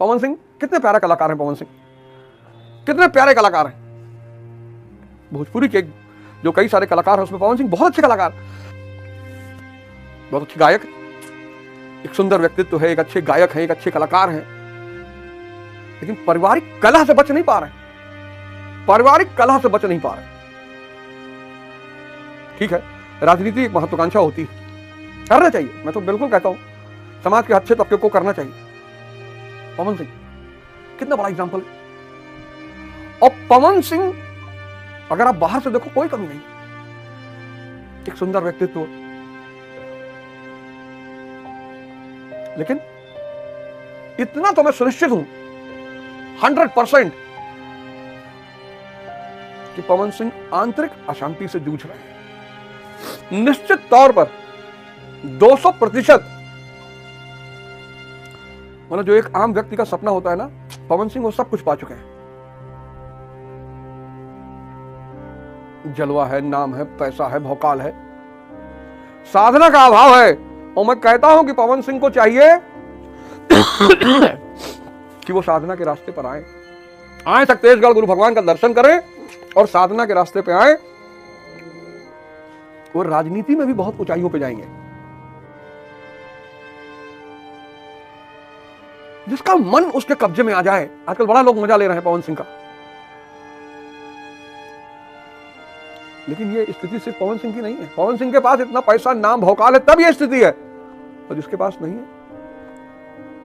पवन सिंह कितने प्यारे कलाकार हैं, पवन सिंह कितने प्यारे कलाकार हैं। भोजपुरी के जो कई सारे कलाकार हैं उसमें पवन सिंह बहुत अच्छे कलाकार, बहुत अच्छे गायक, एक सुंदर व्यक्तित्व है, एक अच्छे गायक हैं, एक अच्छे कलाकार हैं, लेकिन पारिवारिक कलह से बच नहीं पा रहे, पारिवारिक कलह से बच नहीं पा रहे। ठीक है, राजनीति एक महत्वाकांक्षा होती है, करना चाहिए, मैं तो बिल्कुल कहता हूं समाज के अच्छे तबके को करना चाहिए। पवन सिंह कितना बड़ा एग्जाम्पल है। और पवन सिंह अगर आप बाहर से देखो कोई कमी नहीं, एक सुंदर व्यक्तित्व, लेकिन इतना तो मैं सुनिश्चित हूं 100% कि पवन सिंह आंतरिक अशांति से जूझ रहे हैं। निश्चित तौर पर 200%, मतलब जो एक आम व्यक्ति का सपना होता है ना, पवन सिंह वो सब कुछ पा चुके हैं। जलवा है, नाम है, पैसा है, भौकाल है, साधना का अभाव है। और मैं कहता हूं कि पवन सिंह को चाहिए कि वो साधना के रास्ते पर आए सक्तेशगढ़ गुरु भगवान का दर्शन करें और साधना के रास्ते पे आए, वो राजनीति में भी बहुत ऊंचाइयों पे जाएंगे। जिसका मन उसके कब्जे में आ जाए, आजकल बड़ा लोग मजा ले रहे हैं पवन सिंह का, लेकिन ये स्थिति सिर्फ पवन सिंह की नहीं है। पवन सिंह के पास इतना पैसा, नाम, भौकाल है, तब ये स्थिति है, और जिसके पास नहीं है